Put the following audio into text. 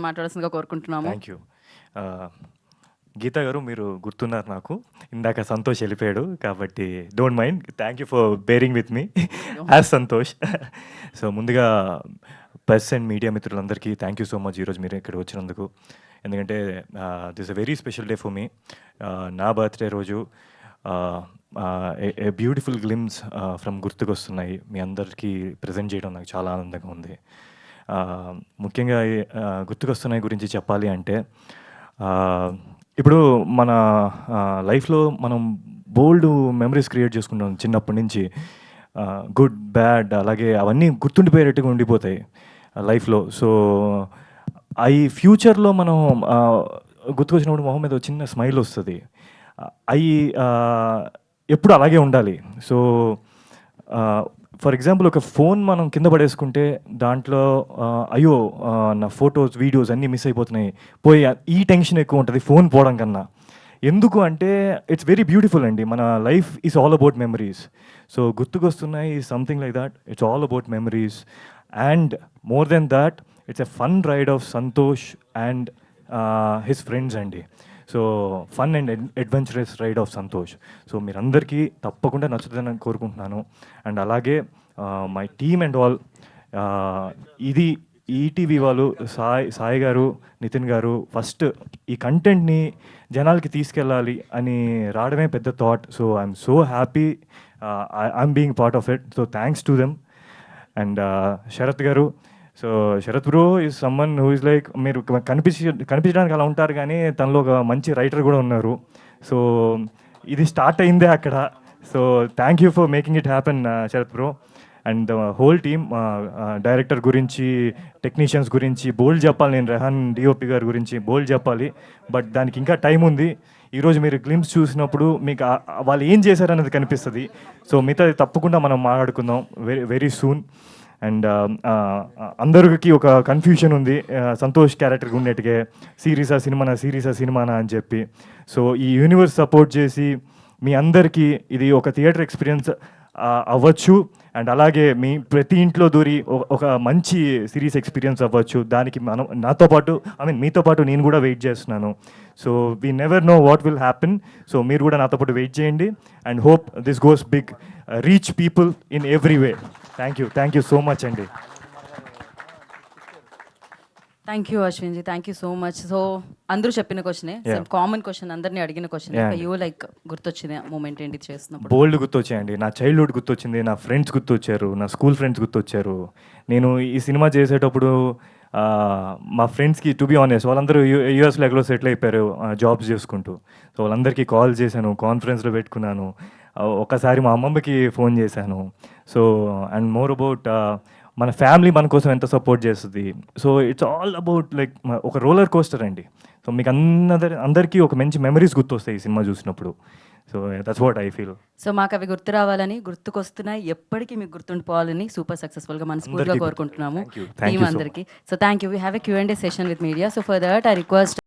మాట్లాడాల్సిందిగా కోరుకుంటున్నాము. Thank you. గీత గారు మీరు గుర్తున్నారు నాకు. ఇందాక సంతోష్ వెళ్ళిపోయాడు కాబట్టి don't mind. Thank you for bearing with me as Santosh. So ముందుగా ప్రెస్ అండ్ మీడియా మిత్రులందరికీ థ్యాంక్ యూ సో మచ్ ఈరోజు మీరు ఇక్కడ వచ్చినందుకు. ఎందుకంటే this a very special day for me. నా బర్త్డే రోజు ఏ బ్యూటిఫుల్ గ్లిమ్స్ ఫ్రమ్ గుర్తుకొస్తున్నాయి మీ అందరికీ ప్రజెంట్ చేయడం నాకు చాలా ఆనందంగా ఉంది. ముఖ్యంగా గుర్తుకొస్తున్నాయి గురించి చెప్పాలి అంటే ఇప్పుడు మన లైఫ్లో మనం బోల్డ్ మెమరీస్ క్రియేట్ చేసుకుంటాం చిన్నప్పటి నుంచి. గుడ్ బ్యాడ్ అలాగే అవన్నీ గుర్తుండిపోయేటట్టుగా ఉండిపోతాయి లైఫ్లో. సో అవి ఫ్యూచర్లో మనం గుర్తుకొచ్చినప్పుడు మొహం మీద చిన్న స్మైల్ వస్తుంది. అవి ఎప్పుడు అలాగే ఉండాలి. సో ఫర్ ఎగ్జాంపుల్ ఒక ఫోన్ మనం కింద పడేసుకుంటే దాంట్లో అయ్యో నా ఫొటోస్ వీడియోస్ అన్నీ మిస్ అయిపోతున్నాయి పోయి ఈ టెన్షన్ ఎక్కువ ఉంటుంది ఫోన్ పోవడం కన్నా. ఎందుకు అంటే ఇట్స్ వెరీ బ్యూటిఫుల్ అండి. మన life is all about memories. So గుర్తుకొస్తున్నాయి something like that. It's all about memories and more than that it's a fun ride of Santosh and his friends అండి. So fun and adventurous ride of Santosh. So మీరందరికీ తప్పకుండా నచ్చుతుందని కోరుకుంటున్నాను. And అలాగే my team and all, ఇది ETV వాళ్ళు సాయి గారు, నితిన్ గారు ఫస్ట్ ఈ కంటెంట్ని జనాలకి తీసుకెళ్ళాలి అని రావడమే పెద్ద thought. So I'm so happy I'm being part of it. So thanks to them. And Sharath గారు, so Sharath bro is someone who is like, మీరు కనిపించడానికి అలా ఉంటారు కానీ తనలో ఒక మంచి రైటర్ కూడా ఉన్నారు. సో ఇది స్టార్ట్ అయిందే అక్కడ. So thank you for making it happen Sharath bro. And the whole team, director గురించి, టెక్నీషియన్స్ గురించి బోల్డ్ చెప్పాలి. నేను రెహాన్ డిఓపి గారి గురించి బోల్డ్ చెప్పాలి, బట్ దానికి ఇంకా టైం ఉంది. ఈరోజు మీరు గ్లిమ్స్ చూసినప్పుడు మీకు వాళ్ళు ఏం చేశారనేది కనిపిస్తుంది. సో మిగతాది తప్పకుండా మనం మాట్లాడుకుందాం వెరీ సూన్. అండ్ అందరికీ ఒక కన్ఫ్యూషన్ ఉంది సంతోష్ క్యారెక్టర్ ఉన్నట్టుగా, సిరీసా సినిమానా అని చెప్పి. సో ఈ యూనివర్స్ సపోర్ట్ చేసి మీ అందరికీ ఇది ఒక థియేటర్ ఎక్స్పీరియన్స్ అవ్వచ్చు. అండ్ అలాగే మీ ప్రతి ఇంట్లో దూరి ఒక మంచి సిరీస్ ఎక్స్పీరియన్స్ అవ్వచ్చు. దానికి మనం నాతో పాటు మీతో పాటు నేను కూడా వెయిట్ చేస్తున్నాను. So we never know what will happen. So మీరు కూడా నాతో పాటు వెయిట్ చేయండి. And hope this goes big, reach people in every way. Thank you so much అండి. Thank you Ashwin ji, thank you so much. So అందరూ చెప్పిన క్వశ్చనే, కామన్ క్వశ్చన్, అందరినీ అడిగిన క్వశ్చన్. యూ లైక్ గుర్తొచ్చిన మూమెంట్ ఏంటి చేస్తున్నప్పుడు? బోల్డ్ గుర్తొచ్చాయండి. నా చైల్డ్హుడ్ గుర్తొచ్చింది, నా ఫ్రెండ్స్ గుర్తొచ్చారు, నా స్కూల్ ఫ్రెండ్స్ గుర్తొచ్చారు. నేను ఈ సినిమా చేసేటప్పుడు మా ఫ్రెండ్స్కి టు బి ఆనెస్ట్ వాళ్ళందరూ యూఎస్లో ఎక్కడో సెటిల్ అయిపోయారు జాబ్స్ చేసుకుంటూ. సో వాళ్ళందరికీ కాల్ చేశాను, కాన్ఫరెన్స్లో పెట్టుకున్నాను, ఒకసారి మా అమ్మమ్మకి ఫోన్ చేశాను. సో అండ్ మోర్ అబౌట్ మన ఫ్యామిలీ మన కోసం ఎంత సపోర్ట్ చేస్తుంది. So it's all about like ఒక రోలర్ కోస్టర్ అండి. సో మీకు అందరికీ ఒక మంచి మెమరీస్ గుర్తొస్తాయి ఈ సినిమా చూసినప్పుడు. So that's what I feel. So మాకు అవి గుర్తు రావాలని, గుర్తుకొస్తున్నాయి ఎప్పటికీ మీకు గుర్తుండిపోవాలని సూపర్ సక్సెస్ఫుల్గా మనస్ఫూర్తిగా కోరుకుంటున్నాము టీమ్ అందరికీ. So thank you. We have a Q&A session with media. So for that I request